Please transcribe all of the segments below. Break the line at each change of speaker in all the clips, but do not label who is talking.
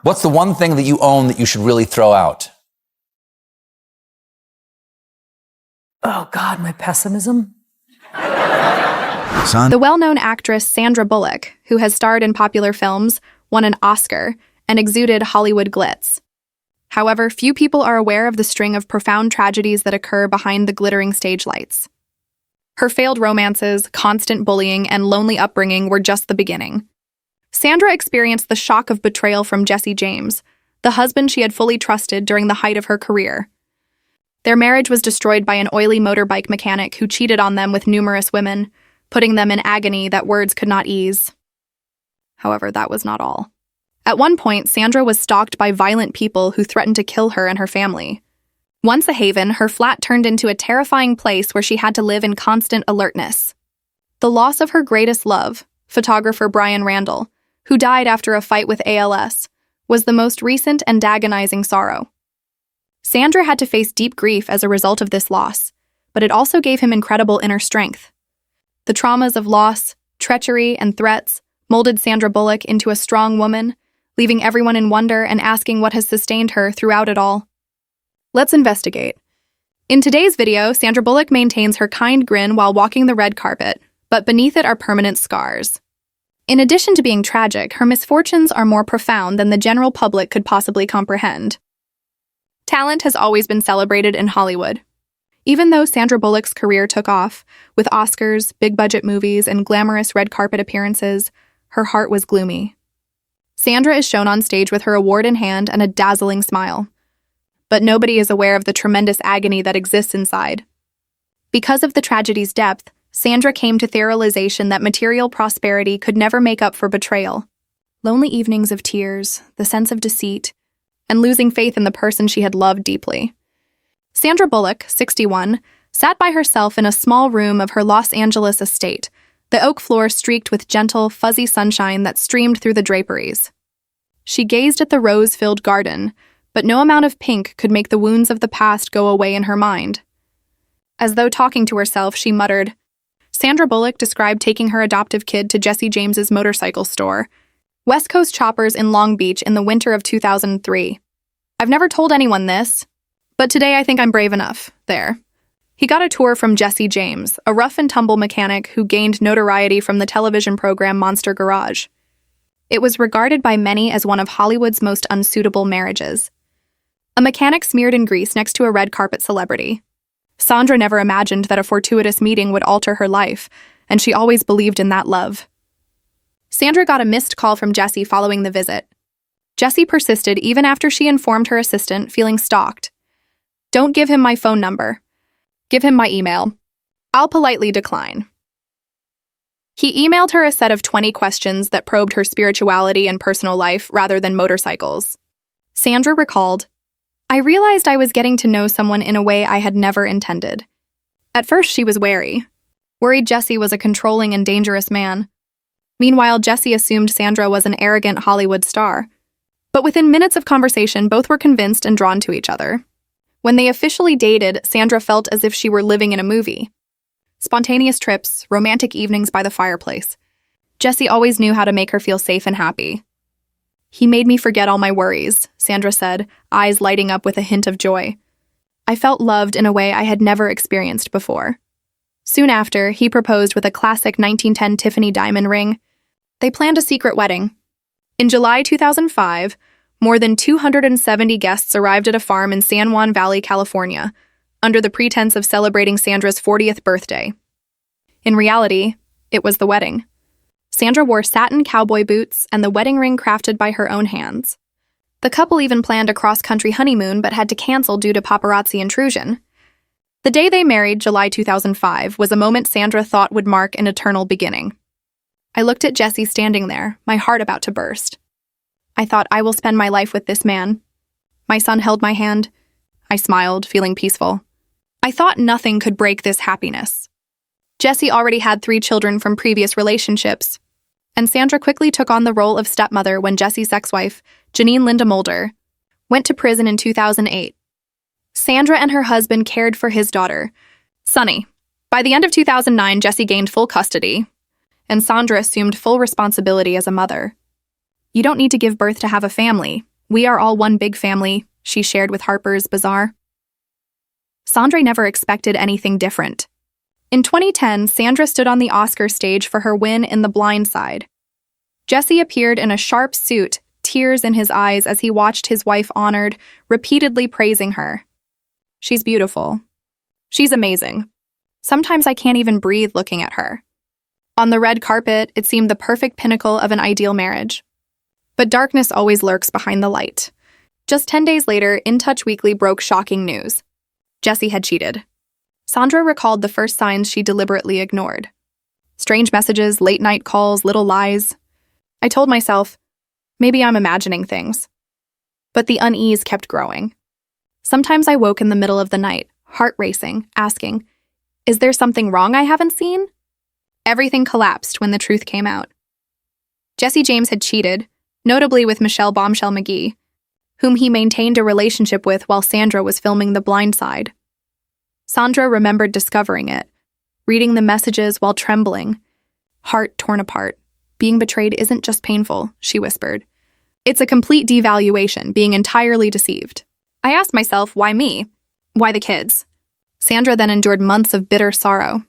What's the one thing that you own that you should really throw out?
Oh, God, my pessimism.
The well-known actress Sandra Bullock, who has starred in popular films, won an Oscar, and exuded Hollywood glitz. However, few people are aware of the string of profound tragedies that occur behind the glittering stage lights. Her failed romances, constant bullying, and lonely upbringing were just the beginning. Sandra experienced the shock of betrayal from Jesse James, the husband she had fully trusted during the height of her career. Their marriage was destroyed by an oily motorbike mechanic who cheated on them with numerous women, putting them in agony that words could not ease. However, that was not all. At one point, Sandra was stalked by violent people who threatened to kill her and her family. Once a haven, her flat turned into a terrifying place where she had to live in constant alertness. The loss of her greatest love, photographer Brian Randall, who died after a fight with ALS, was the most recent and agonizing sorrow. Sandra had to face deep grief as a result of this loss, but it also gave him incredible inner strength. The traumas of loss, treachery, and threats molded Sandra Bullock into a strong woman, leaving everyone in wonder and asking what has sustained her throughout it all. Let's investigate. In today's video, Sandra Bullock maintains her kind grin while walking the red carpet, but beneath it are permanent scars. In addition to being tragic, her misfortunes are more profound than the general public could possibly comprehend. Talent has always been celebrated in Hollywood. Even though Sandra Bullock's career took off, with Oscars, big-budget movies, and glamorous red carpet appearances, her heart was gloomy. Sandra is shown on stage with her award in hand and a dazzling smile. But nobody is aware of the tremendous agony that exists inside. Because of the tragedy's depth, Sandra came to the realization that material prosperity could never make up for betrayal. Lonely evenings of tears, the sense of deceit, and losing faith in the person she had loved deeply. Sandra Bullock, 61, sat by herself in a small room of her Los Angeles estate, the oak floor streaked with gentle, fuzzy sunshine that streamed through the draperies. She gazed at the rose-filled garden, but no amount of pink could make the wounds of the past go away in her mind. As though talking to herself, she muttered. Sandra Bullock described taking her adoptive kid to Jesse James's motorcycle store, West Coast Choppers in Long Beach in the winter of 2003. I've never told anyone this, but today I think I'm brave enough. There. He got a tour from Jesse James, a rough-and-tumble mechanic who gained notoriety from the television program Monster Garage. It was regarded by many as one of Hollywood's most unsuitable marriages. A mechanic smeared in grease next to a red carpet celebrity. Sandra never imagined that a fortuitous meeting would alter her life, and she always believed in that love. Sandra got a missed call from Jesse following the visit. Jesse persisted even after she informed her assistant, feeling stalked. Don't give him my phone number. Give him my email. I'll politely decline. He emailed her a set of 20 questions that probed her spirituality and personal life rather than motorcycles. Sandra recalled, I realized I was getting to know someone in a way I had never intended. At first, she was wary, worried Jesse was a controlling and dangerous man. Meanwhile, Jesse assumed Sandra was an arrogant Hollywood star. But within minutes of conversation, both were convinced and drawn to each other. When they officially dated, Sandra felt as if she were living in a movie. Spontaneous trips, romantic evenings by the fireplace. Jesse always knew how to make her feel safe and happy. He made me forget all my worries, Sandra said, eyes lighting up with a hint of joy. I felt loved in a way I had never experienced before. Soon after, he proposed with a classic 1910 Tiffany diamond ring. They planned a secret wedding. In July 2005, more than 270 guests arrived at a farm in San Juan Valley, California, under the pretense of celebrating Sandra's 40th birthday. In reality, it was the wedding. Sandra wore satin cowboy boots and the wedding ring crafted by her own hands. The couple even planned a cross-country honeymoon but had to cancel due to paparazzi intrusion. The day they married, July 2005, was a moment Sandra thought would mark an eternal beginning. I looked at Jesse standing there, my heart about to burst. I thought, I will spend my life with this man. My son held my hand. I smiled, feeling peaceful. I thought nothing could break this happiness. Jesse already had 3 children from previous relationships, and Sandra quickly took on the role of stepmother when Jesse's ex-wife, Janine Linda Mulder, went to prison in 2008. Sandra and her husband cared for his daughter, Sunny. By the end of 2009, Jesse gained full custody, and Sandra assumed full responsibility as a mother. You don't need to give birth to have a family. We are all one big family, she shared with Harper's Bazaar. Sandra never expected anything different. In 2010, Sandra stood on the Oscar stage for her win in The Blind Side. Jesse appeared in a sharp suit, tears in his eyes as he watched his wife honored, repeatedly praising her. She's beautiful. She's amazing. Sometimes I can't even breathe looking at her. On the red carpet, it seemed the perfect pinnacle of an ideal marriage. But darkness always lurks behind the light. Just 10 days later, In Touch Weekly broke shocking news. Jesse had cheated. Sandra recalled the first signs she deliberately ignored. Strange messages, late-night calls, little lies. I told myself, maybe I'm imagining things. But the unease kept growing. Sometimes I woke in the middle of the night, heart racing, asking, is there something wrong I haven't seen? Everything collapsed when the truth came out. Jesse James had cheated, notably with Michelle Bombshell McGee, whom he maintained a relationship with while Sandra was filming The Blind Side. Sandra remembered discovering it, reading the messages while trembling, heart torn apart. Being betrayed isn't just painful, she whispered. It's a complete devaluation, being entirely deceived. I asked myself, why me? Why the kids? Sandra then endured months of bitter sorrow.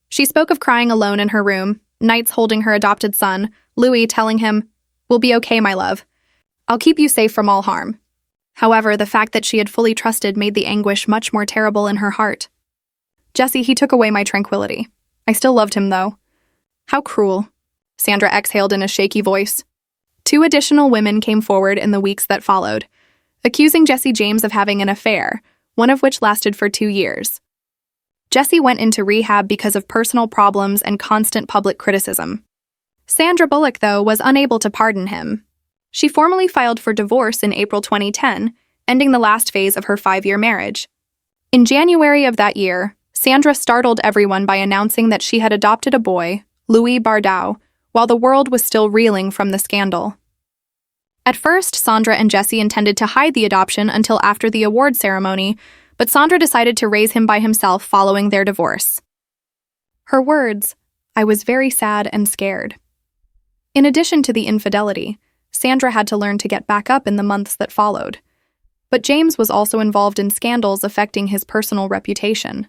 She spoke of crying alone in her room, nights holding her adopted son, Louis, telling him, "We'll be okay, my love. I'll keep you safe from all harm." However, the fact that she had fully trusted made the anguish much more terrible in her heart. Jesse, he took away my tranquility. I still loved him, though. How cruel. Sandra exhaled in a shaky voice. 2 additional women came forward in the weeks that followed, accusing Jesse James of having an affair, one of which lasted for 2 years. Jesse went into rehab because of personal problems and constant public criticism. Sandra Bullock, though, was unable to pardon him. She formally filed for divorce in April 2010, ending the last phase of her 5-year marriage. In January of that year, Sandra startled everyone by announcing that she had adopted a boy, Louis Bardau, while the world was still reeling from the scandal. At first, Sandra and Jesse intended to hide the adoption until after the award ceremony, but Sandra decided to raise him by himself following their divorce. Her words, "I was very sad and scared." In addition to the infidelity, Sandra had to learn to get back up in the months that followed. But James was also involved in scandals affecting his personal reputation.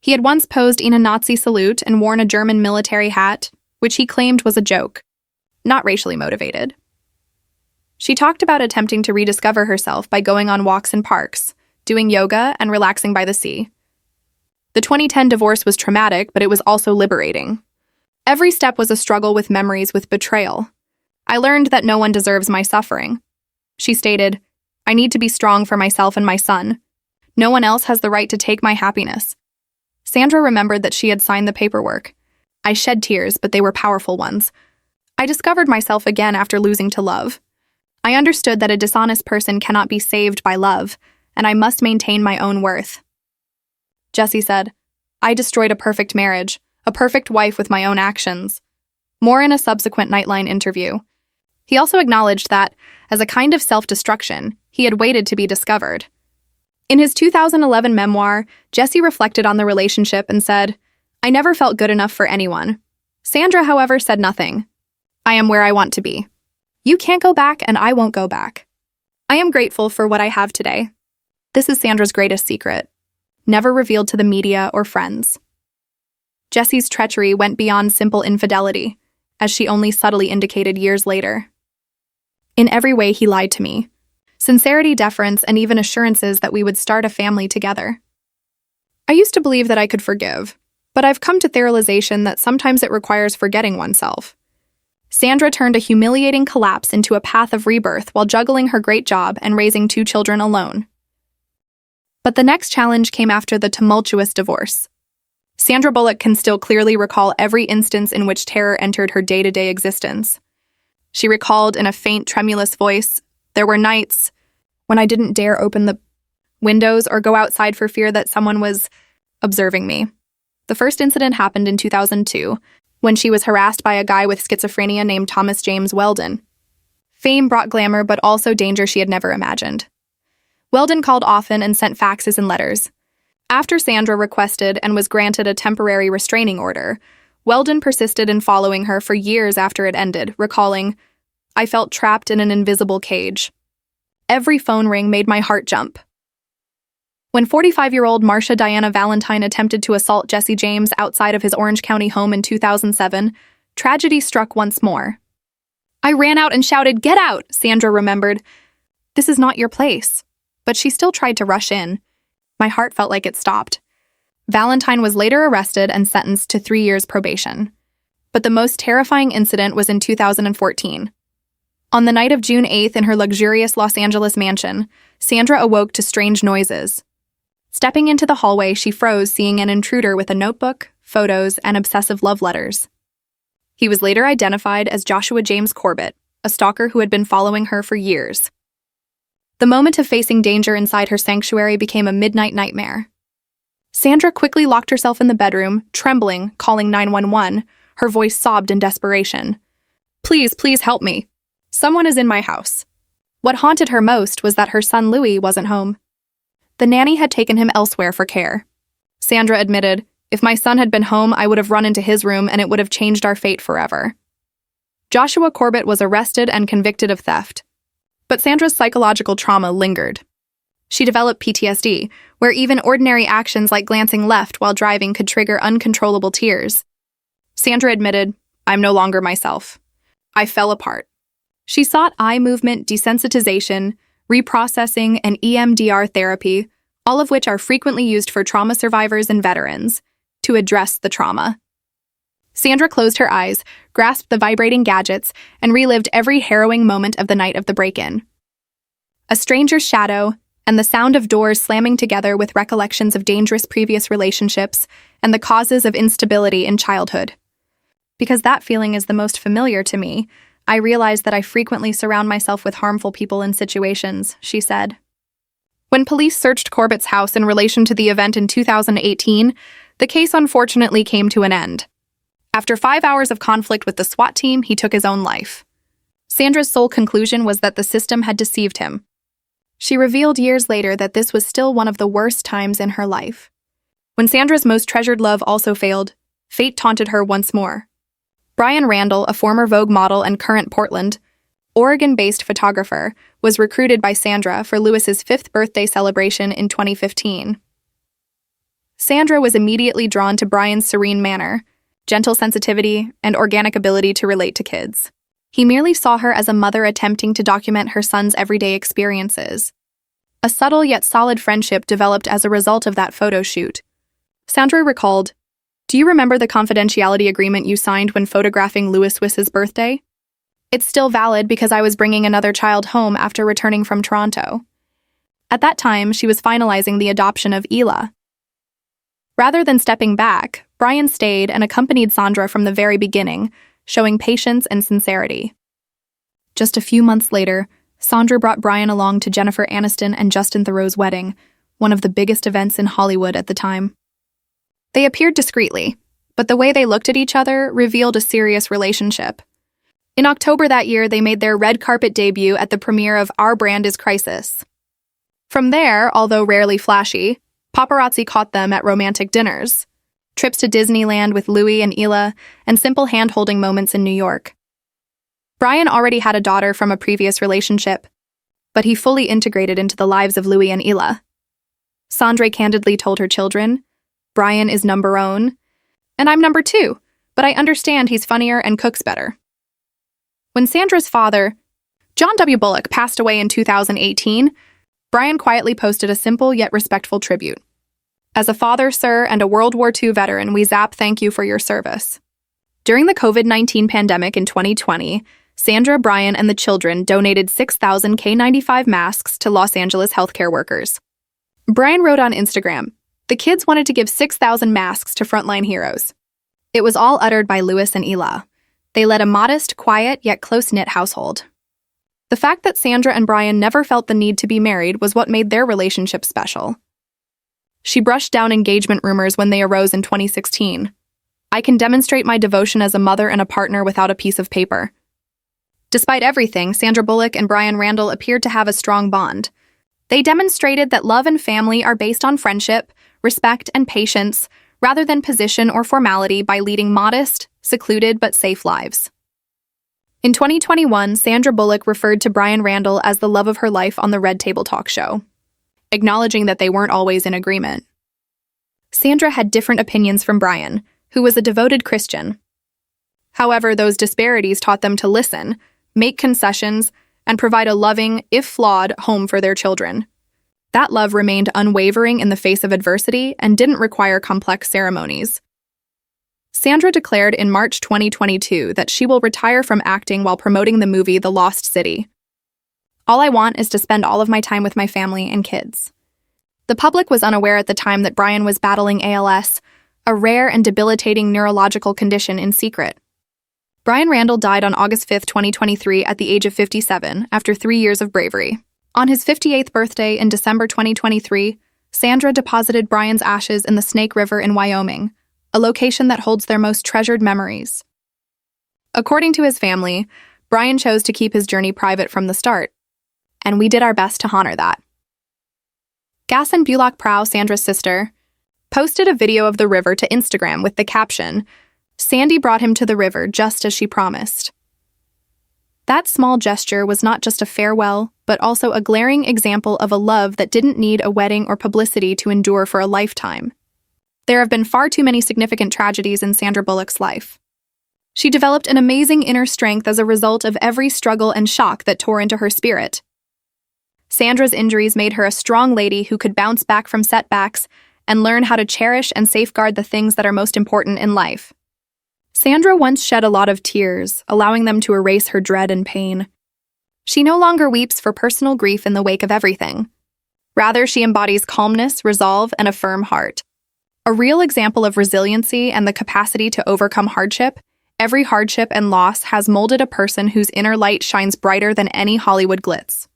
He had once posed in a Nazi salute and worn a German military hat, which he claimed was a joke, not racially motivated. She talked about attempting to rediscover herself by going on walks in parks, doing yoga, and relaxing by the sea. The 2010 divorce was traumatic, but it was also liberating. Every step was a struggle with memories with betrayal. I learned that no one deserves my suffering. She stated, "I need to be strong for myself and my son. No one else has the right to take my happiness." Sandra remembered that she had signed the paperwork. I shed tears, but they were powerful ones. I discovered myself again after losing to love. I understood that a dishonest person cannot be saved by love, and I must maintain my own worth. Jesse said, "I destroyed a perfect marriage, a perfect wife with my own actions." More in a subsequent Nightline interview. He also acknowledged that, as a kind of self-destruction, he had waited to be discovered. In his 2011 memoir, Jesse reflected on the relationship and said, "I never felt good enough for anyone." Sandra, however, said nothing. "I am where I want to be. You can't go back, and I won't go back. I am grateful for what I have today." This is Sandra's greatest secret, never revealed to the media or friends. Jesse's treachery went beyond simple infidelity, as she only subtly indicated years later. In every way, he lied to me. Sincerity, deference, and even assurances that we would start a family together. I used to believe that I could forgive, but I've come to the realization that sometimes it requires forgetting oneself. Sandra turned a humiliating collapse into a path of rebirth while juggling her great job and raising 2 children alone. But the next challenge came after the tumultuous divorce. Sandra Bullock can still clearly recall every instance in which terror entered her day-to-day existence. She recalled in a faint, tremulous voice, "There were nights when I didn't dare open the windows or go outside for fear that someone was observing me." The first incident happened in 2002, when she was harassed by a guy with schizophrenia named Thomas James Weldon. Fame brought glamour, but also danger she had never imagined. Weldon called often and sent faxes and letters. After Sandra requested and was granted a temporary restraining order, Weldon persisted in following her for years after it ended, recalling, I felt trapped in an invisible cage. Every phone ring made my heart jump. When 45-year-old Marcia Diana Valentine attempted to assault Jesse James outside of his Orange County home in 2007, tragedy struck once more. I ran out and shouted, "Get out!" Sandra remembered. This is not your place. But she still tried to rush in. My heart felt like it stopped. Valentine was later arrested and sentenced to 3 years probation. But the most terrifying incident was in 2014. On the night of June 8th in her luxurious Los Angeles mansion, Sandra awoke to strange noises. Stepping into the hallway, she froze, seeing an intruder with a notebook, photos, and obsessive love letters. He was later identified as Joshua James Corbett, a stalker who had been following her for years. The moment of facing danger inside her sanctuary became a midnight nightmare. Sandra quickly locked herself in the bedroom, trembling, calling 911. Her voice sobbed in desperation. "Please, please help me. Someone is in my house." What haunted her most was that her son Louis wasn't home. The nanny had taken him elsewhere for care. Sandra admitted, "If my son had been home, I would have run into his room and it would have changed our fate forever." Joshua Corbett was arrested and convicted of theft. But Sandra's psychological trauma lingered. She developed PTSD, where even ordinary actions like glancing left while driving could trigger uncontrollable tears. Sandra admitted, "I'm no longer myself. I fell apart." She sought eye movement desensitization, reprocessing, and EMDR therapy, all of which are frequently used for trauma survivors and veterans, to address the trauma. Sandra closed her eyes, grasped the vibrating gadgets, and relived every harrowing moment of the night of the break-in. A stranger's shadow, and the sound of doors slamming together with recollections of dangerous previous relationships and the causes of instability in childhood. Because that feeling is the most familiar to me, I realize that I frequently surround myself with harmful people and situations, she said. When police searched Corbett's house in relation to the event in 2018, the case unfortunately came to an end. After 5 hours of conflict with the SWAT team, he took his own life. Sandra's sole conclusion was that the system had deceived him. She revealed years later that this was still one of the worst times in her life. When Sandra's most treasured love also failed, fate taunted her once more. Brian Randall, a former Vogue model and current Portland, Oregon-based photographer, was recruited by Sandra for Lewis's 5th birthday celebration in 2015. Sandra was immediately drawn to Brian's serene manner, gentle sensitivity, and organic ability to relate to kids. He merely saw her as a mother attempting to document her son's everyday experiences. A subtle yet solid friendship developed as a result of that photo shoot. Sandra recalled, "Do you remember the confidentiality agreement you signed when photographing Louis Wiss's birthday? It's still valid because I was bringing another child home after returning from Toronto. At that time, she was finalizing the adoption of Ela." Rather than stepping back, Brian stayed and accompanied Sandra from the very beginning, showing patience and sincerity. Just a few months later, Sandra brought Brian along to Jennifer Aniston and Justin Theroux's wedding, one of the biggest events in Hollywood at the time. They appeared discreetly, but the way they looked at each other revealed a serious relationship. In October that year, they made their red carpet debut at the premiere of Our Brand is Crisis. From there, although rarely flashy, paparazzi caught them at romantic dinners, trips to Disneyland with Louis and Ela, and simple hand-holding moments in New York. Brian already had a daughter from a previous relationship, but he fully integrated into the lives of Louis and Ela. Sandra candidly told her children, "Brian is number one, and I'm number two, but I understand he's funnier and cooks better." When Sandra's father, John W. Bullock, passed away in 2018, Brian quietly posted a simple yet respectful tribute. "As a father, sir, and a World War II veteran, we thank you for your service." During the COVID-19 pandemic in 2020, Sandra, Brian, and the children donated 6,000 K95 masks to Los Angeles healthcare workers. Brian wrote on Instagram, "The kids wanted to give 6,000 masks to frontline heroes." It was all uttered by Louis and Ela. They led a modest, quiet, yet close-knit household. The fact that Sandra and Brian never felt the need to be married was what made their relationship special. She brushed down engagement rumors when they arose in 2016. "I can demonstrate my devotion as a mother and a partner without a piece of paper." Despite everything, Sandra Bullock and Brian Randall appeared to have a strong bond. They demonstrated that love and family are based on friendship, respect, and patience, rather than position or formality, by leading modest, secluded but safe lives. In 2021, Sandra Bullock referred to Brian Randall as the love of her life on the Red Table Talk Show, acknowledging that they weren't always in agreement. Sandra had different opinions from Brian, who was a devoted Christian. However, those disparities taught them to listen, make concessions, and provide a loving, if flawed, home for their children. That love remained unwavering in the face of adversity and didn't require complex ceremonies. Sandra declared in March 2022 that she will retire from acting while promoting the movie The Lost City. "All I want is to spend all of my time with my family and kids." The public was unaware at the time that Brian was battling ALS, a rare and debilitating neurological condition, in secret. Brian Randall died on August 5, 2023 at the age of 57 after 3 years of bravery. On his 58th birthday in December 2023, Sandra deposited Brian's ashes in the Snake River in Wyoming, a location that holds their most treasured memories. According to his family, Brian chose to keep his journey private from the start, and we did our best to honor that. Gasson Bullock-Prow, Sandra's sister, posted a video of the river to Instagram with the caption, "Sandy brought him to the river just as she promised." That small gesture was not just a farewell, but also a glaring example of a love that didn't need a wedding or publicity to endure for a lifetime. There have been far too many significant tragedies in Sandra Bullock's life. She developed an amazing inner strength as a result of every struggle and shock that tore into her spirit. Sandra's injuries made her a strong lady who could bounce back from setbacks and learn how to cherish and safeguard the things that are most important in life. Sandra once shed a lot of tears, allowing them to erase her dread and pain. She no longer weeps for personal grief in the wake of everything. Rather, she embodies calmness, resolve, and a firm heart. A real example of resiliency and the capacity to overcome hardship. Every hardship and loss has molded a person whose inner light shines brighter than any Hollywood glitz.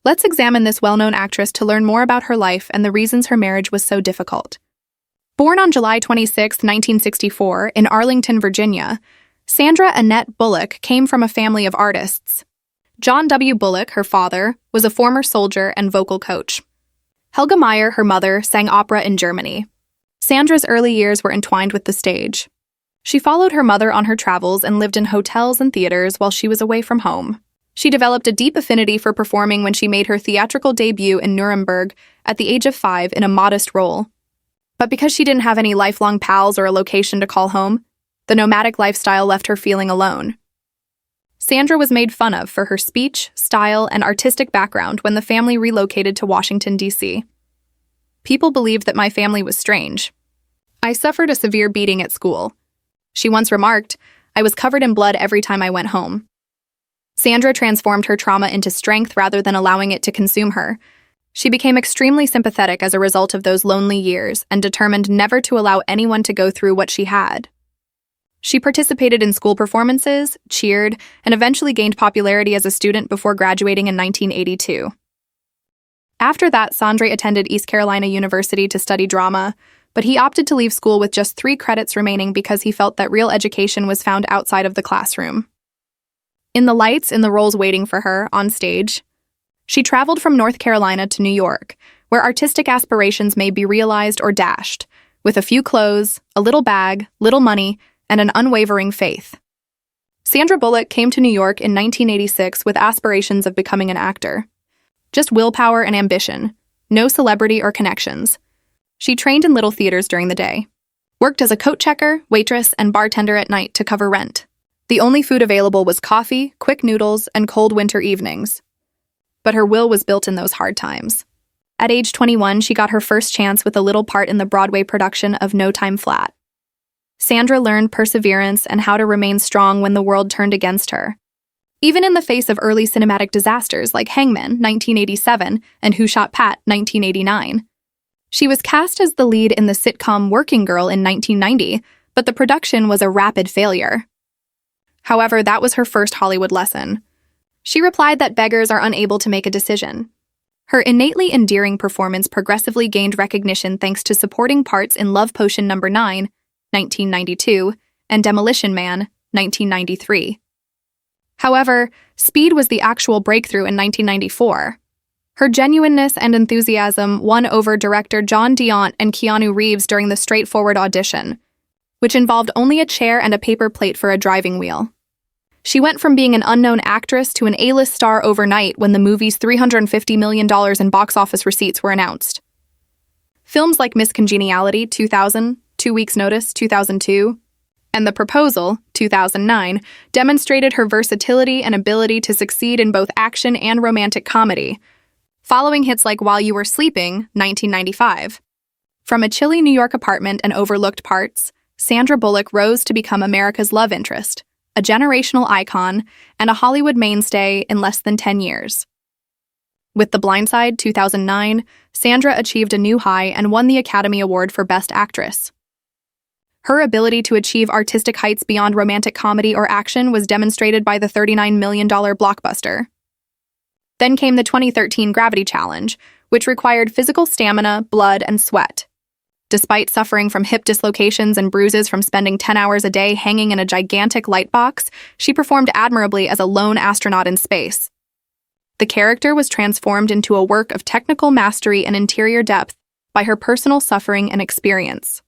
Let's examine this well-known actress to learn more about her life and the reasons her marriage was so difficult. Born on July 26, 1964, in Arlington, Virginia, Sandra Annette Bullock came from a family of artists. John W. Bullock, her father, was a former soldier and vocal coach. Helga Meyer, her mother, sang opera in Germany. Sandra's early years were entwined with the stage. She followed her mother on her travels and lived in hotels and theaters while she was away from home. She developed a deep affinity for performing when she made her theatrical debut in Nuremberg at the age of 5 in a modest role. But because she didn't have any lifelong pals or a location to call home, the nomadic lifestyle left her feeling alone. Sandra was made fun of for her speech, style, and artistic background when the family relocated to Washington, D.C. People believed that my family was strange. "I suffered a severe beating at school," she once remarked. "I was covered in blood every time I went home." Sandra transformed her trauma into strength rather than allowing it to consume her. She became extremely sympathetic as a result of those lonely years and determined never to allow anyone to go through what she had. She participated in school performances, cheered, and eventually gained popularity as a student before graduating in 1982. After that, Sandra attended East Carolina University to study drama, but he opted to leave school with just 3 credits remaining because he felt that real education was found outside of the classroom. In the lights, in the roles waiting for her on stage, she traveled from North Carolina to New York, where artistic aspirations may be realized or dashed, with a few clothes, a little bag, little money, and an unwavering faith. Sandra Bullock came to New York in 1986 with aspirations of becoming an actor. Just willpower and ambition, no celebrity or connections. She trained in little theaters during the day, worked as a coat checker, waitress, and bartender at night to cover rent. The only food available was coffee, quick noodles, and cold winter evenings. But her will was built in those hard times. At age 21, she got her first chance with a little part in the Broadway production of No Time Flat. Sandra learned perseverance and how to remain strong when the world turned against her. Even in the face of early cinematic disasters like Hangman, 1987, and Who Shot Pat, 1989. She was cast as the lead in the sitcom Working Girl in 1990, but the production was a rapid failure. However, that was her first Hollywood lesson. She replied that beggars are unable to make a decision. Her innately endearing performance progressively gained recognition thanks to supporting parts in Love Potion No. 9, 1992, and Demolition Man, 1993. However, Speed was the actual breakthrough in 1994. Her genuineness and enthusiasm won over director John Diont and Keanu Reeves during the straightforward audition, which involved only a chair and a paper plate for a driving wheel. She went from being an unknown actress to an A-list star overnight when the movie's $350 million in box office receipts were announced. Films like Miss Congeniality, 2000, 2 Weeks' Notice, 2002, and The Proposal, 2009, demonstrated her versatility and ability to succeed in both action and romantic comedy, following hits like While You Were Sleeping, 1995. From a chilly New York apartment and overlooked parts, Sandra Bullock rose to become America's love interest, a generational icon, and a Hollywood mainstay in less than 10 years. With The Blind Side, 2009, Sandra achieved a new high and won the Academy Award for Best Actress. Her ability to achieve artistic heights beyond romantic comedy or action was demonstrated by the $39 million blockbuster. Then came the 2013 Gravity Challenge, which required physical stamina, blood, and sweat. Despite suffering from hip dislocations and bruises from spending 10 hours a day hanging in a gigantic light box, she performed admirably as a lone astronaut in space. The character was transformed into a work of technical mastery and interior depth by her personal suffering and experience.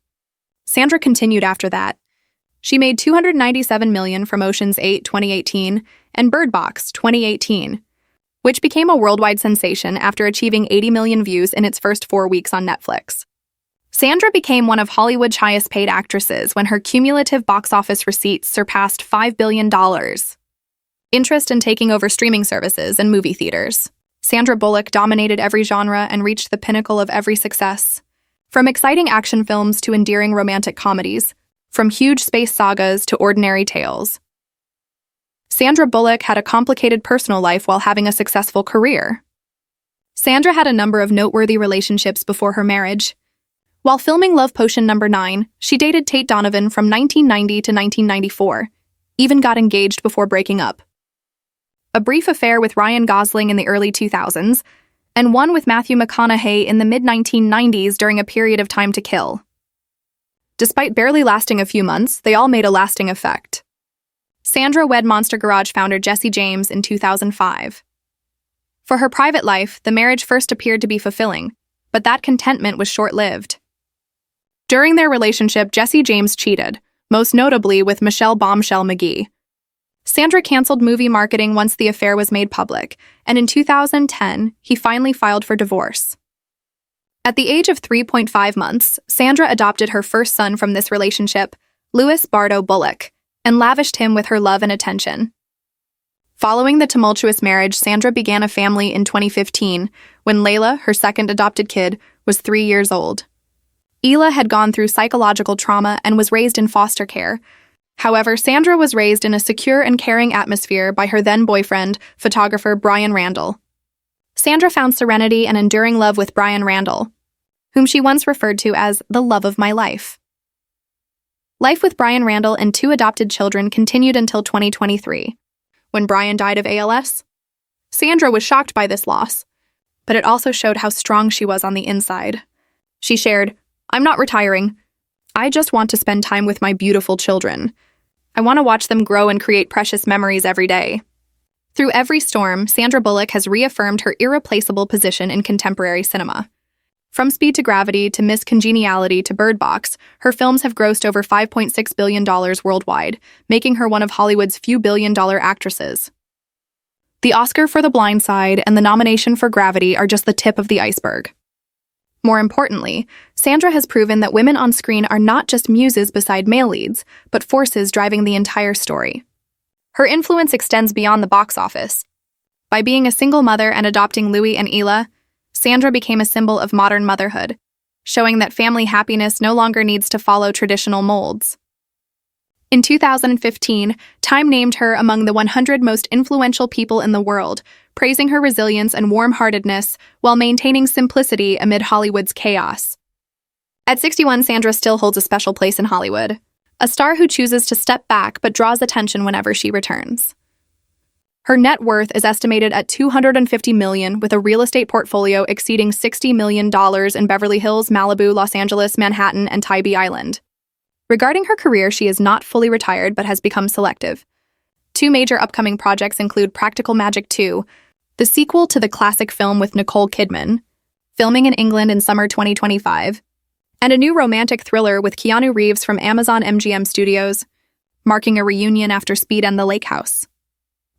Sandra continued after that. She made $297 million from Ocean's 8, 2018, and Bird Box, 2018, which became a worldwide sensation after achieving 80 million views in its first 4 weeks on Netflix. Sandra became one of Hollywood's highest-paid actresses when her cumulative box office receipts surpassed $5 billion. Interest in taking over streaming services and movie theaters. Sandra Bullock dominated every genre and reached the pinnacle of every success. From exciting action films to endearing romantic comedies, from huge space sagas to ordinary tales. Sandra Bullock had a complicated personal life while having a successful career. Sandra had a number of noteworthy relationships before her marriage. While filming Love Potion No. 9, she dated Tate Donovan from 1990 to 1994, even got engaged before breaking up. A brief affair with Ryan Gosling in the early 2000s, and one with Matthew McConaughey in the mid-1990s during a period of Time to Kill. Despite barely lasting a few months, they all made a lasting effect. Sandra wed Monster Garage founder Jesse James in 2005. For her private life, the marriage first appeared to be fulfilling, but that contentment was short-lived. During their relationship, Jesse James cheated, most notably with Michelle Bombshell McGee. Sandra canceled movie marketing once the affair was made public, and in 2010, he finally filed for divorce. At the age of 3.5 months, Sandra adopted her first son from this relationship, Louis Bardo Bullock, and lavished him with her love and attention. Following the tumultuous marriage, Sandra began a family in 2015, when Layla, her second adopted kid, was 3 years old. Ela had gone through psychological trauma and was raised in foster care. However, Sandra was raised in a secure and caring atmosphere by her then-boyfriend, photographer Brian Randall. Sandra found serenity and enduring love with Brian Randall, whom she once referred to as the love of my life. Life with Brian Randall and 2 adopted children continued until 2023, when Brian died of ALS. Sandra was shocked by this loss, but it also showed how strong she was on the inside. She shared, "I'm not retiring. I just want to spend time with my beautiful children. I want to watch them grow and create precious memories every day." Through every storm, Sandra Bullock has reaffirmed her irreplaceable position in contemporary cinema. From Speed to Gravity to Miss Congeniality to Bird Box, her films have grossed over $5.6 billion worldwide, making her one of Hollywood's few billion-dollar actresses. The Oscar for The Blind Side and the nomination for Gravity are just the tip of the iceberg. More importantly, Sandra has proven that women on screen are not just muses beside male leads, but forces driving the entire story. Her influence extends beyond the box office. By being a single mother and adopting Louis and Ela, Sandra became a symbol of modern motherhood, showing that family happiness no longer needs to follow traditional molds. In 2015, Time named her among the 100 most influential people in the world, praising her resilience and warm-heartedness while maintaining simplicity amid Hollywood's chaos. At 61, Sandra still holds a special place in Hollywood, a star who chooses to step back but draws attention whenever she returns. Her net worth is estimated at $250 million, with a real estate portfolio exceeding $60 million in Beverly Hills, Malibu, Los Angeles, Manhattan, and Tybee Island. Regarding her career, she is not fully retired but has become selective. 2 major upcoming projects include Practical Magic 2, the sequel to the classic film with Nicole Kidman, filming in England in summer 2025, and a new romantic thriller with Keanu Reeves from Amazon MGM Studios, marking a reunion after Speed and the Lake House.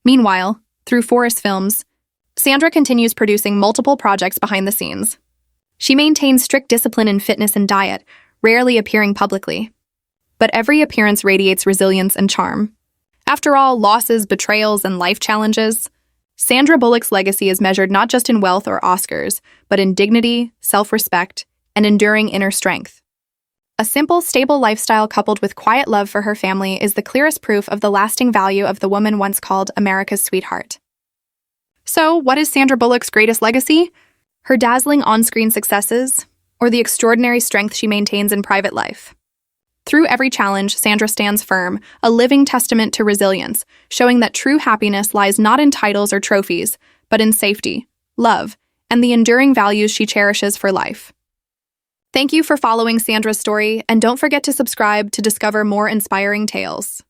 Meanwhile, through Forest Films, Sandra continues producing multiple projects behind the scenes. She maintains strict discipline in fitness and diet, rarely appearing publicly. But every appearance radiates resilience and charm. After all losses, betrayals, and life challenges, Sandra Bullock's legacy is measured not just in wealth or Oscars, but in dignity, self-respect, and enduring inner strength. A simple, stable lifestyle coupled with quiet love for her family is the clearest proof of the lasting value of the woman once called America's sweetheart. So, what is Sandra Bullock's greatest legacy? Her dazzling on-screen successes, or the extraordinary strength she maintains in private life? Through every challenge, Sandra stands firm, a living testament to resilience, showing that true happiness lies not in titles or trophies, but in safety, love, and the enduring values she cherishes for life. Thank you for following Sandra's story, and don't forget to subscribe to discover more inspiring tales.